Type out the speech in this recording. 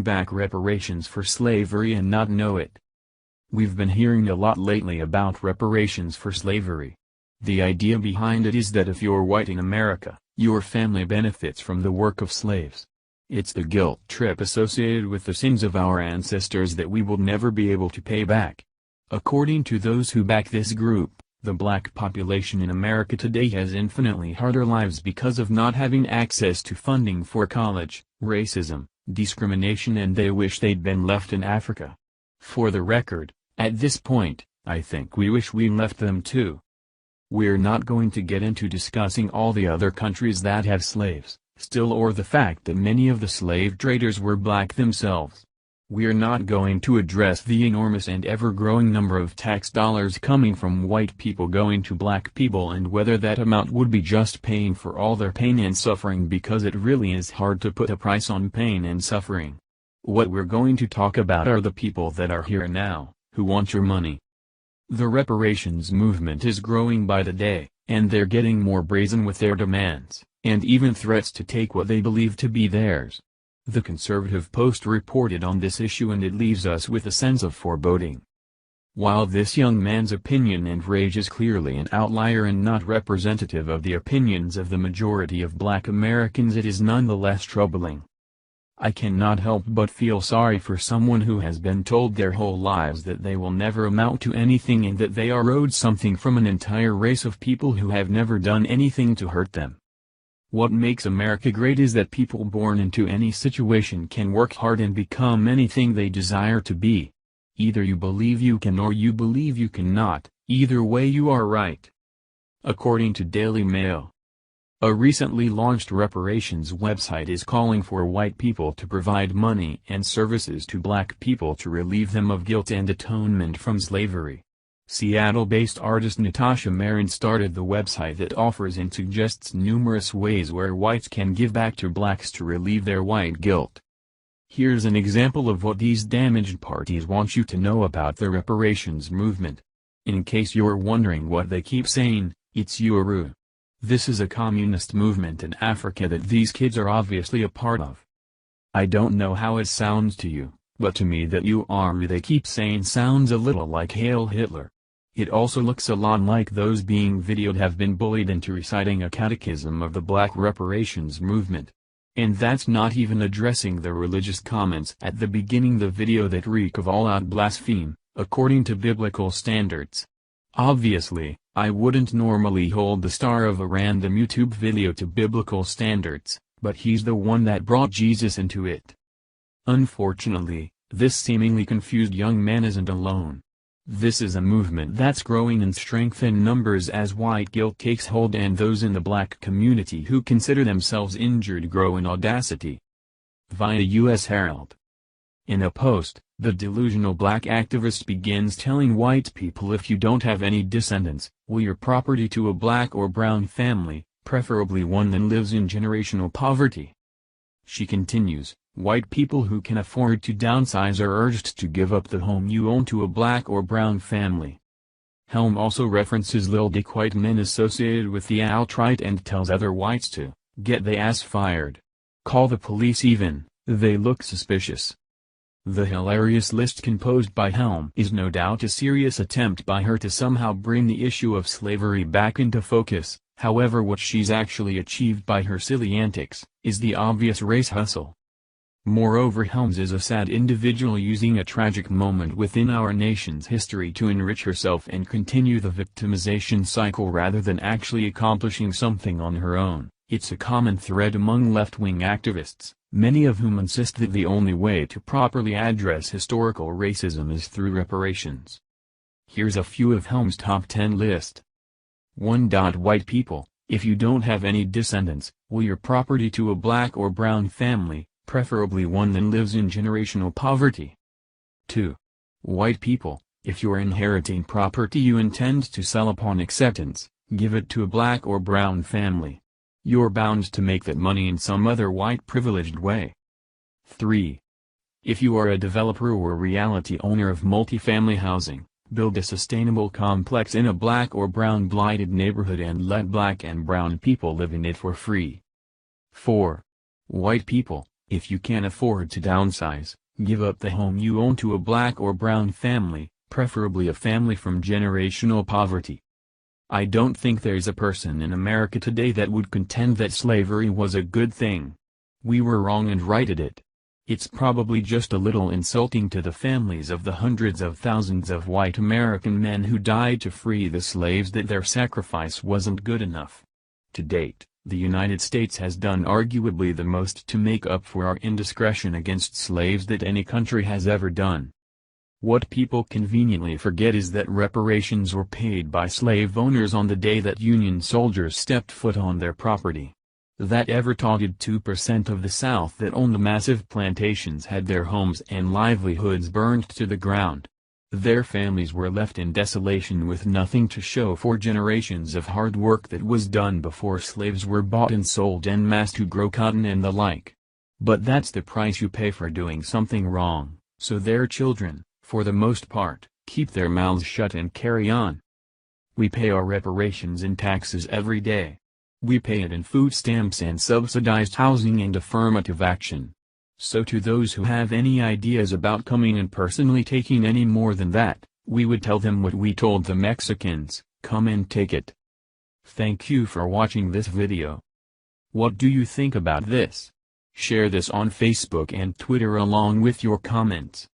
back reparations for slavery and not know it. We've been hearing a lot lately about reparations for slavery. The idea behind it is that if you're white in America, your family benefits from the work of slaves. It's the guilt trip associated with the sins of our ancestors that we will never be able to pay back. According to those who back this group, the black population in America today has infinitely harder lives because of not having access to funding for college, racism, discrimination, and they wish they'd been left in Africa. For the record, at this point, I think we wish we left them too. We're not going to get into discussing all the other countries that have slaves, still, or the fact that many of the slave traders were black themselves. We're not going to address the enormous and ever-growing number of tax dollars coming from white people going to black people and whether that amount would be just paying for all their pain and suffering, because it really is hard to put a price on pain and suffering. What we're going to talk about are the people that are here now, who want your money. The reparations movement is growing by the day, and they're getting more brazen with their demands, and even threats to take what they believe to be theirs. The Conservative Post reported on this issue, and it leaves us with a sense of foreboding. While this young man's opinion and rage is clearly an outlier and not representative of the opinions of the majority of black Americans, it is nonetheless troubling. I cannot help but feel sorry for someone who has been told their whole lives that they will never amount to anything and that they are owed something from an entire race of people who have never done anything to hurt them. What makes America great is that people born into any situation can work hard and become anything they desire to be. Either you believe you can or you believe you cannot, either way you are right. According to Daily Mail, a recently launched reparations website is calling for white people to provide money and services to black people to relieve them of guilt and atonement from slavery. Seattle-based artist Natasha Marin started the website that offers and suggests numerous ways where whites can give back to blacks to relieve their white guilt. Here's an example of what these damaged parties want you to know about the reparations movement. In case you're wondering what they keep saying, it's Uru. This is a communist movement in Africa that these kids are obviously a part of. I don't know how it sounds to you, but to me that Uru they keep saying sounds a little like Hail Hitler. It also looks a lot like those being videoed have been bullied into reciting a catechism of the black reparations movement. And that's not even addressing the religious comments at the beginning of the video that reek of all-out blaspheme, according to biblical standards. Obviously, I wouldn't normally hold the star of a random YouTube video to biblical standards, but he's the one that brought Jesus into it. Unfortunately, this seemingly confused young man isn't alone. This is a movement that's growing in strength and numbers as white guilt takes hold, and those in the black community who consider themselves injured grow in audacity. Via U.S. Herald. In a post, the delusional black activist begins telling white people if you don't have any descendants, will your property to a black or brown family, preferably one that lives in generational poverty. She continues, white people who can afford to downsize are urged to give up the home you own to a black or brown family. Helm also references Lil Dick white men associated with the alt-right and tells other whites to get they ass fired. Call the police even, they look suspicious. The hilarious list composed by Helm is no doubt a serious attempt by her to somehow bring the issue of slavery back into focus. However, what she's actually achieved by her silly antics is the obvious race hustle. Moreover, Helms is a sad individual using a tragic moment within our nation's history to enrich herself and continue the victimization cycle rather than actually accomplishing something on her own. It's a common thread among left-wing activists, many of whom insist that the only way to properly address historical racism is through reparations. Here's a few of Helm's top 10 list. 1. White people, if you don't have any descendants, will your property to a black or brown family, preferably one that lives in generational poverty. 2. White people, if you're inheriting property you intend to sell upon acceptance, give it to a black or brown family. You're bound to make that money in some other white privileged way. 3. If you are a developer or realty owner of multifamily housing, build a sustainable complex in a black or brown blighted neighborhood and let black and brown people live in it for free. 4. White people, If you can't afford to downsize, give up the home you own to a black or brown family, preferably a family from generational poverty. I don't think there's a person in America today that would contend that slavery was a good thing. We were wrong and righted it. It's probably just a little insulting to the families of the hundreds of thousands of white American men who died to free the slaves that their sacrifice wasn't good enough. To date, the United States has done arguably the most to make up for our indiscretion against slaves that any country has ever done. What people conveniently forget is that reparations were paid by slave owners on the day that Union soldiers stepped foot on their property. That ever-touted 2% of the South that owned the massive plantations had their homes and livelihoods burned to the ground. Their families were left in desolation with nothing to show for generations of hard work that was done before slaves were bought and sold en masse to grow cotton and the like. But that's the price you pay for doing something wrong, so their children, for the most part, keep their mouths shut and carry on. We pay our reparations in taxes every day. We pay it in food stamps and subsidized housing and affirmative action. So to those who have any ideas about coming and personally taking any more than that, we would tell them what we told the Mexicans: come and take it. Thank you for watching this video. What do you think about this? Share this on Facebook and Twitter along with your comments.